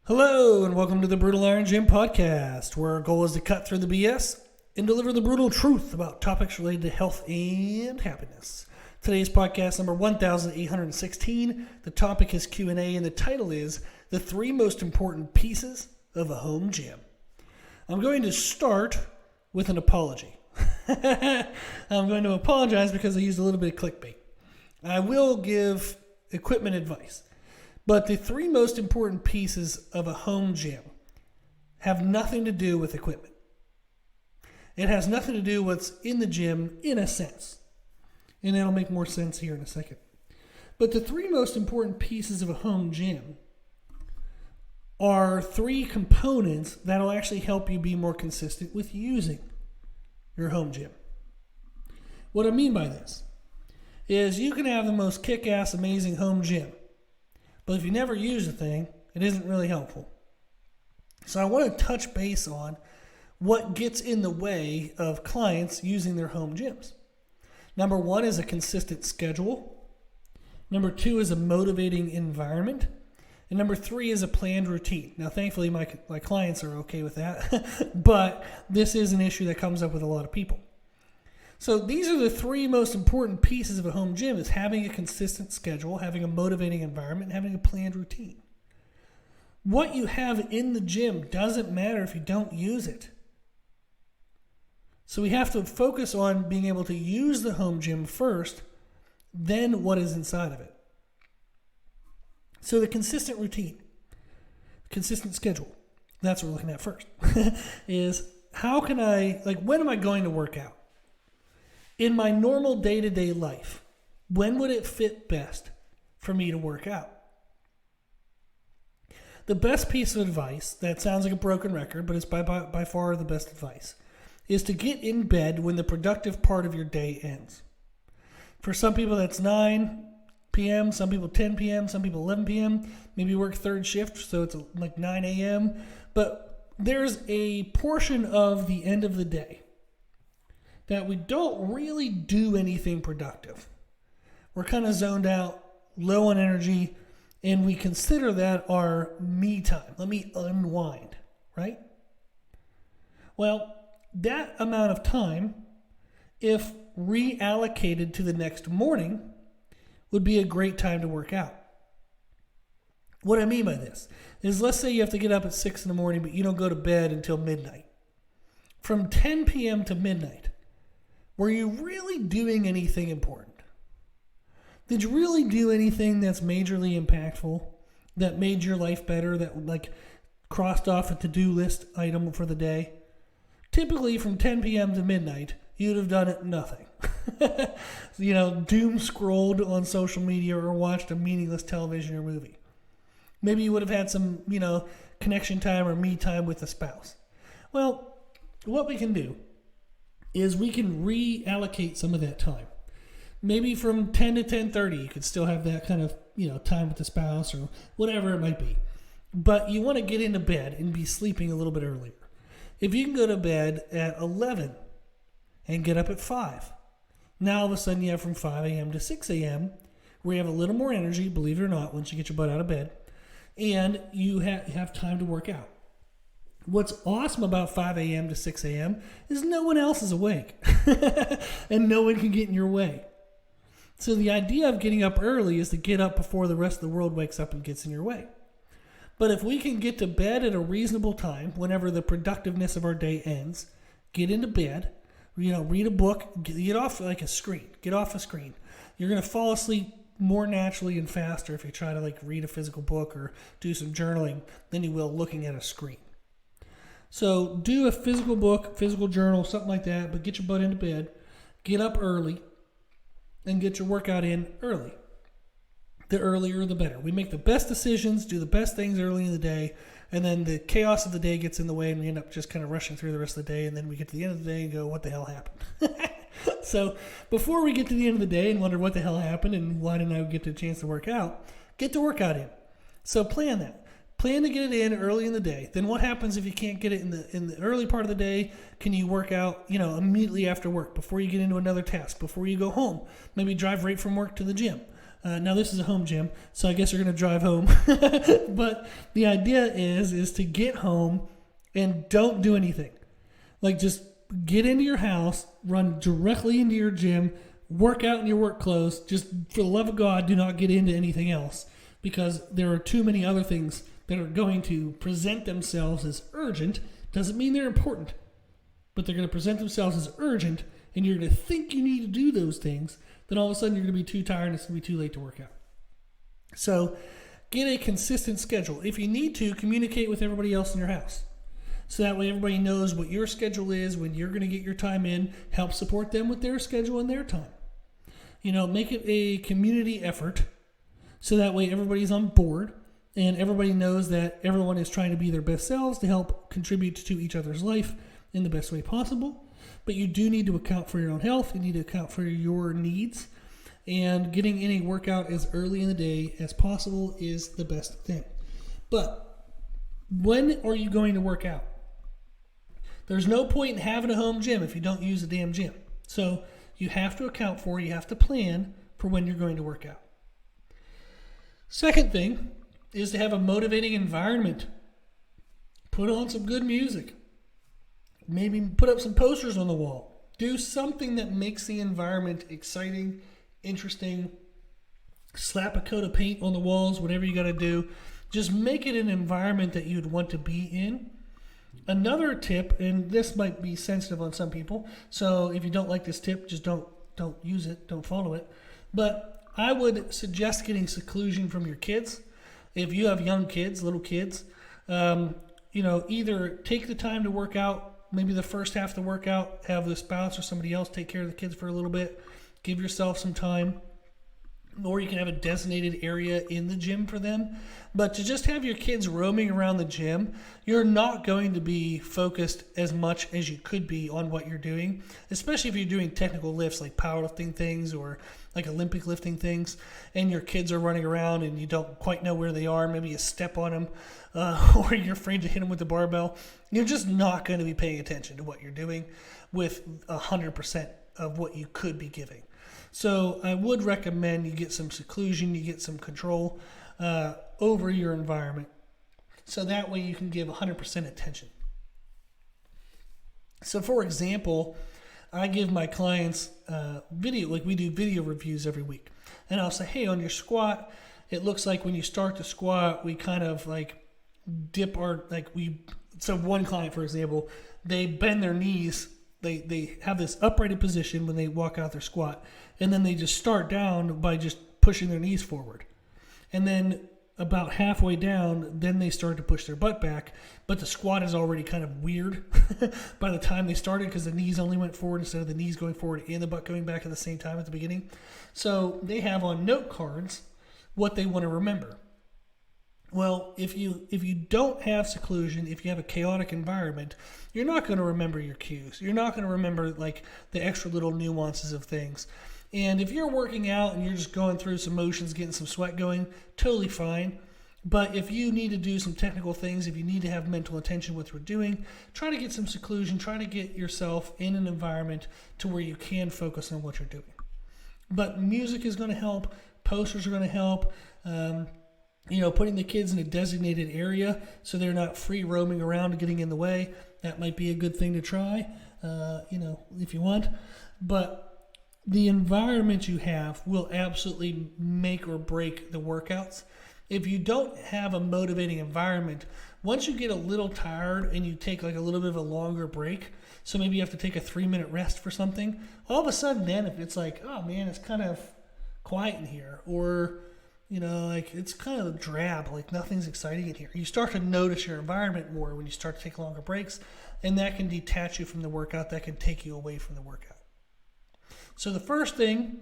Hello, and welcome to the Brutal Iron Gym podcast, where our goal is to cut through the BS and deliver the brutal truth about topics related to health and happiness. Today's podcast number 1816. The topic is Q&A, and the title is The Three Most Important Pieces of a Home Gym. I'm going to start with an apology. I'm going to apologize because I used a little bit of clickbait. I will give equipment advice. But the three most important pieces of a home gym have nothing to do with equipment. It has nothing to do with what's in the gym in a sense. And that'll make more sense here in a second. But the three most important pieces of a home gym are three components that'll actually help you be more consistent with using your home gym. What I mean by this is you can have the most kick-ass amazing home gym, but if you never use the thing, it isn't really helpful. So I want to touch base on what gets in the way of clients using their home gyms. Number one is a consistent schedule. Number two is a motivating environment. And number three is a planned routine. Now, thankfully, my clients are okay with that, but this is an issue that comes up with a lot of people. So these are the three most important pieces of a home gym: is having a consistent schedule, having a motivating environment, and having a planned routine. What you have in the gym doesn't matter if you don't use it. So we have to focus on being able to use the home gym first, then what is inside of it. So the consistent routine, consistent schedule, that's what we're looking at first, is how can when am I going to work out? In my normal day-to-day life, when would it fit best for me to work out? The best piece of advice, that sounds like a broken record, but it's by far the best advice, is to get in bed when the productive part of your day ends. For some people, that's 9 p.m., some people 10 p.m., some people 11 p.m., maybe you work third shift, so it's like 9 a.m., but there's a portion of the end of the day that we don't really do anything productive. We're kind of zoned out, low on energy, and we consider that our me time. Let me unwind, right? Well, that amount of time, if reallocated to the next morning, would be a great time to work out. What I mean by this is, let's say you have to get up at 6 in the morning, but you don't go to bed until midnight. From 10 p.m. to midnight, were you really doing anything important? Did you really do anything that's majorly impactful, that made your life better, that crossed off a to-do list item for the day? Typically from 10 p.m. to midnight, you'd have done nothing. Doom scrolled on social media or watched a meaningless television or movie. Maybe you would have had some, connection time or me time with a spouse. Well, what we can do is we can reallocate some of that time. Maybe from 10 to 10:30, you could still have that kind of, time with the spouse or whatever it might be. But you want to get into bed and be sleeping a little bit earlier. If you can go to bed at 11 and get up at 5, now all of a sudden you have from 5 a.m. to 6 a.m. where you have a little more energy, believe it or not, once you get your butt out of bed, and you have time to work out. What's awesome about 5 a.m. to 6 a.m. is no one else is awake and no one can get in your way. So the idea of getting up early is to get up before the rest of the world wakes up and gets in your way. But if we can get to bed at a reasonable time, whenever the productiveness of our day ends, get into bed, read a book, get off a screen. Get off a screen. You're going to fall asleep more naturally and faster if you try to read a physical book or do some journaling than you will looking at a screen. So do a physical book, physical journal, something like that, but get your butt into bed, get up early, and get your workout in early. The earlier, the better. We make the best decisions, do the best things early in the day, and then the chaos of the day gets in the way, and we end up just kind of rushing through the rest of the day, and then we get to the end of the day and go, what the hell happened? So before we get to the end of the day and wonder what the hell happened and why didn't I get the chance to work out, get the workout in. So plan that. Plan to get it in early in the day. Then what happens if you can't get it in the early part of the day? Can you work out, immediately after work, before you get into another task, before you go home? Maybe drive right from work to the gym. Now this is a home gym, so I guess you're going to drive home. But the idea is to get home and don't do anything. Like just get into your house, run directly into your gym, work out in your work clothes. Just for the love of God, do not get into anything else, because there are too many other things that are going to present themselves as urgent. Doesn't mean they're important, but they're going to present themselves as urgent, and you're going to think you need to do those things. Then all of a sudden you're going to be too tired and it's going to be too late to work out. So get a consistent schedule. If you need to, communicate with everybody else in your house. So that way everybody knows what your schedule is, when you're going to get your time in. Help support them with their schedule and their time. Make it a community effort, so that way everybody's on board and everybody knows that everyone is trying to be their best selves to help contribute to each other's life in the best way possible. But you do need to account for your own health. You need to account for your needs. And getting in a workout as early in the day as possible is the best thing. But when are you going to work out? There's no point in having a home gym if you don't use a damn gym. So you have to account for, you have to plan for when you're going to work out. Second thing is to have a motivating environment. Put on some good music. Maybe put up some posters on the wall. Do something that makes the environment exciting, interesting. Slap a coat of paint on the walls, whatever you got to do. Just make it an environment that you'd want to be in. Another tip, and this might be sensitive on some people, so if you don't like this tip, just don't use it, don't follow it. But I would suggest getting seclusion from your kids. If you have young kids, little kids, either take the time to work out. Maybe the first half of the workout, have the spouse or somebody else take care of the kids for a little bit. Give yourself some time. Or you can have a designated area in the gym for them. But to just have your kids roaming around the gym, you're not going to be focused as much as you could be on what you're doing, especially if you're doing technical lifts like powerlifting things or like Olympic lifting things, and your kids are running around and you don't quite know where they are. Maybe you step on them or you're afraid to hit them with the barbell. You're just not going to be paying attention to what you're doing with 100% of what you could be giving. So I would recommend you get some seclusion, you get some control over your environment, so that way you can give 100% attention. So for example, I give my clients video, like we do video reviews every week. And I'll say, hey, on your squat, it looks like when you start the squat, we kind of like dip our, so one client, for example, they bend their knees. They have this uprighted position when they walk out their squat, and then they just start down by just pushing their knees forward. And then about halfway down, then they start to push their butt back, but the squat is already kind of weird by the time they started, because the knees only went forward instead of the knees going forward and the butt going back at the same time at the beginning. So they have on note cards what they want to remember. Well, if you don't have seclusion, if you have a chaotic environment, you're not going to remember your cues. You're not going to remember like the extra little nuances of things. And if you're working out and you're just going through some motions, getting some sweat going, totally fine. But if you need to do some technical things, if you need to have mental attention with what you're doing, try to get some seclusion, try to get yourself in an environment to where you can focus on what you're doing. But music is going to help. Posters are going to help. Putting the kids in a designated area so they're not free roaming around and getting in the way. That might be a good thing to try, if you want. But the environment you have will absolutely make or break the workouts. If you don't have a motivating environment, once you get a little tired and you take like a little bit of a longer break, so maybe you have to take a 3-minute rest for something, all of a sudden then if it's like, oh man, it's kind of quiet in here, or it's kind of drab, like nothing's exciting in here. You start to notice your environment more when you start to take longer breaks, and that can detach you from the workout, that can take you away from the workout. So the first thing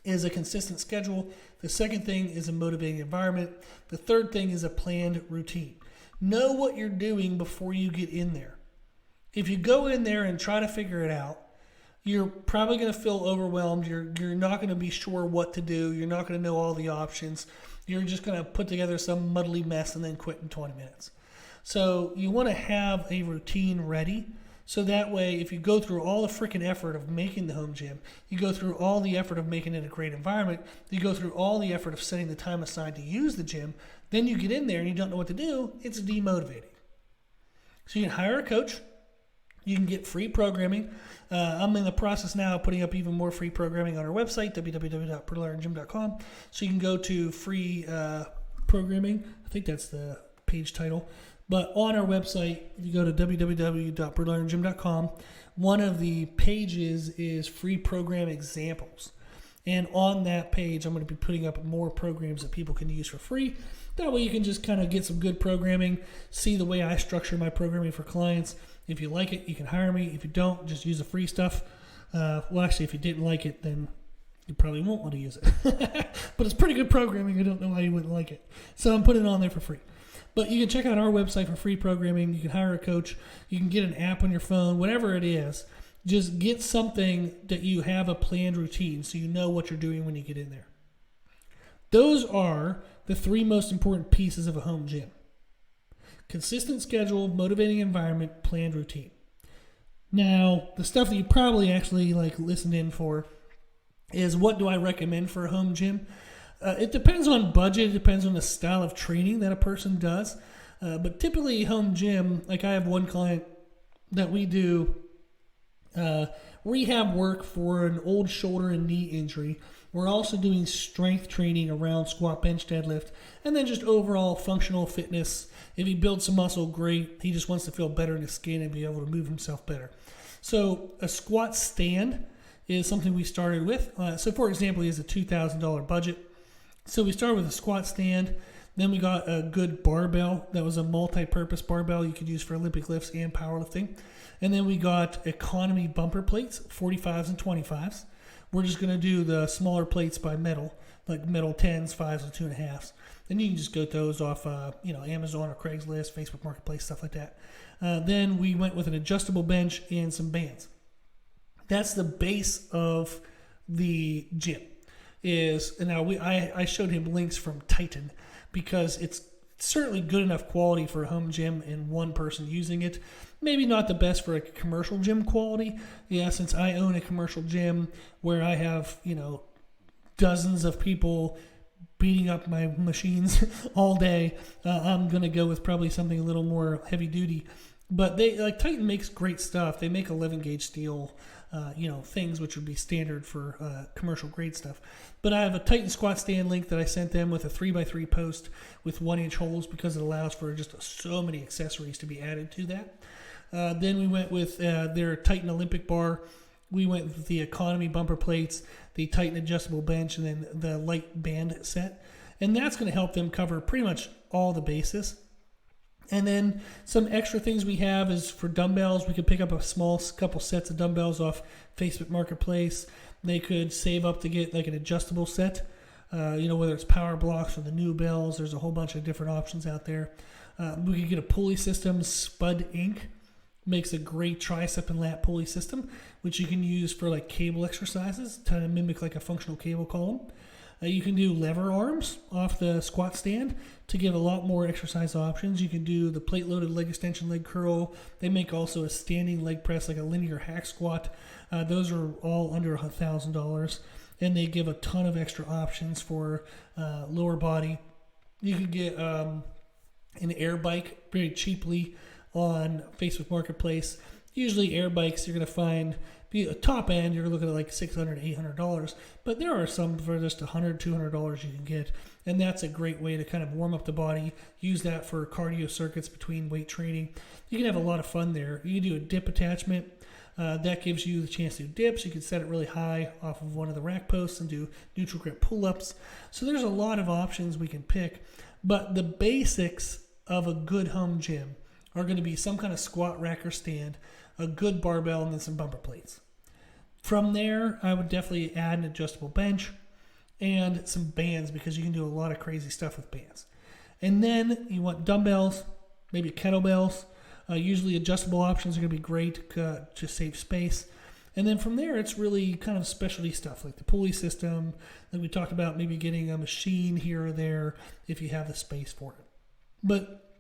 is a consistent schedule. The second thing is a motivating environment. The third thing is a planned routine. Know what you're doing before you get in there. If you go in there and try to figure it out, you're probably going to feel overwhelmed. You're not going to be sure what to do. You're not going to know all the options. You're just going to put together some muddly mess and then quit in 20 minutes. So you want to have a routine ready So that way, if you go through all the freaking effort of making the home gym, you go through all the effort of making it a great environment, you go through all the effort of setting the time aside to use the gym, then you get in there and you don't know what to do, it's demotivating. So you can hire a coach. You can get free programming. I'm in the process now of putting up even more free programming on our website, www.brutalirongym.com. So you can go to free programming. I think that's the page title. But on our website, if you go to www.brutalirongym.com, one of the pages is free program examples. And on that page, I'm going to be putting up more programs that people can use for free. That way you can just kind of get some good programming, see the way I structure my programming for clients. If you like it, you can hire me. If you don't, just use the free stuff. Well, actually, if you didn't like it, then you probably won't want to use it. But it's pretty good programming. I don't know why you wouldn't like it. So I'm putting it on there for free. But you can check out our website for free programming. You can hire a coach. You can get an app on your phone, whatever it is. Just get something that you have a planned routine so you know what you're doing when you get in there. Those are the three most important pieces of a home gym. Consistent schedule, motivating environment, planned routine. Now, the stuff that you probably actually listened in for is what do I recommend for a home gym? It depends on budget. It depends on the style of training that a person does. But typically, home gym, I have one client that we do rehab work for an old shoulder and knee injury. We're also doing strength training around squat, bench, deadlift, and then just overall functional fitness. If he builds some muscle, great. He just wants to feel better in his skin and be able to move himself better. So a squat stand is something we started with. So for example, he has a $2,000 budget. So we started with a squat stand. Then we got a good barbell that was a multi-purpose barbell you could use for Olympic lifts and powerlifting. And then we got economy bumper plates, 45s and 25s. We're just going to do the smaller plates by metal, like metal 10s, 5s, and 2.5s. Then you can just get those off Amazon or Craigslist, Facebook Marketplace, stuff like that. Then we went with an adjustable bench and some bands. That's the base of the gym. I showed him links from Titan because it's certainly good enough quality for a home gym and one person using it. Maybe not the best for a commercial gym quality. Yeah, since I own a commercial gym where I have, dozens of people beating up my machines all day, I'm going to go with probably something a little more heavy duty. But Titan makes great stuff. They make 11 gauge steel, things which would be standard for commercial grade stuff. But I have a Titan squat stand link that I sent them with a 3x3 post with 1-inch holes because it allows for just so many accessories to be added to that. Then we went with their Titan Olympic bar. We went with the economy bumper plates, the Titan adjustable bench, and then the light band set. And that's going to help them cover pretty much all the bases. And then some extra things we have is for dumbbells. We could pick up a small couple sets of dumbbells off Facebook Marketplace. They could save up to get an adjustable set, whether it's power blocks or the new bells. There's a whole bunch of different options out there. We could get a pulley system. Spud Inc. makes a great tricep and lat pulley system, which you can use for cable exercises, to mimic a functional cable column. You can do lever arms off the squat stand to give a lot more exercise options. You can do the plate-loaded leg extension, leg curl. They make also a standing leg press, like a linear hack squat. Those are all under $1,000, and they give a ton of extra options for lower body. You can get an air bike very cheaply on Facebook Marketplace. Usually air bikes you're going to find a top end, you're looking at $600, $800, but there are some for just $100, $200 you can get, and that's a great way to kind of warm up the body. Use that for cardio circuits between weight training. You can have a lot of fun there. You can do a dip attachment. That gives you the chance to do dips. You can set it really high off of one of the rack posts and do neutral grip pull-ups. So there's a lot of options we can pick, but the basics of a good home gym are going to be some kind of squat rack or stand, a good barbell, and then some bumper plates. From there, I would definitely add an adjustable bench and some bands because you can do a lot of crazy stuff with bands. And then you want dumbbells, maybe kettlebells. Usually adjustable options are going to be great to save space. And then from there, it's really kind of specialty stuff like the pulley system. Like we talked about, maybe getting a machine here or there if you have the space for it. But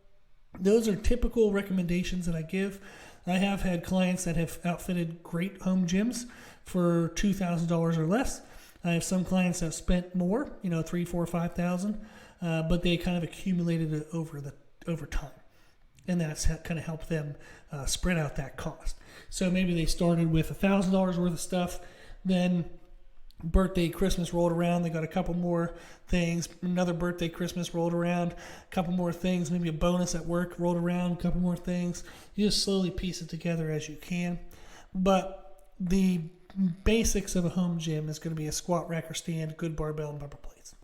those are typical recommendations that I give. I have had clients that have outfitted great home gyms for $2,000 or less. I have some clients that spent more, $3,000, $4,000, $5,000, but they kind of accumulated it over time, and that's kind of helped them spread out that cost. So maybe they started with $1,000 worth of stuff, then birthday, Christmas rolled around, they got a couple more things, another birthday, Christmas rolled around, a couple more things, maybe a bonus at work rolled around, a couple more things. You just slowly piece it together as you can. But the basics of a home gym is going to be a squat rack or stand, good barbell, and bumper plates.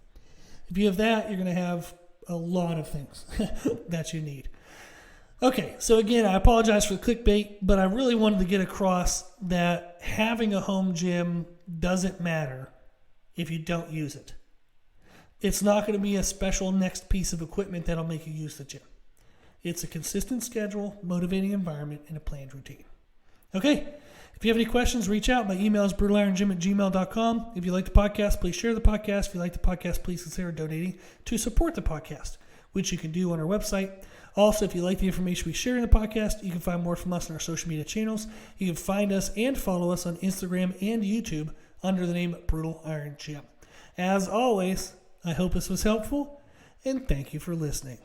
If you have that, you're going to have a lot of things that you need. Okay, so again, I apologize for the clickbait, but I really wanted to get across that having a home gym doesn't matter if you don't use it. It's not going to be a special next piece of equipment that'll make you use the gym. It's a consistent schedule, motivating environment, and a planned routine. Okay, if you have any questions, reach out. My email is brutalirongym@gmail.com. If you like the podcast, please share the podcast. If you like the podcast, please consider donating to support the podcast, which you can do on our website. Also, if you like the information we share in the podcast, you can find more from us on our social media channels. You can find us and follow us on Instagram and YouTube under the name Brutal Iron Gym. As always, I hope this was helpful, and thank you for listening.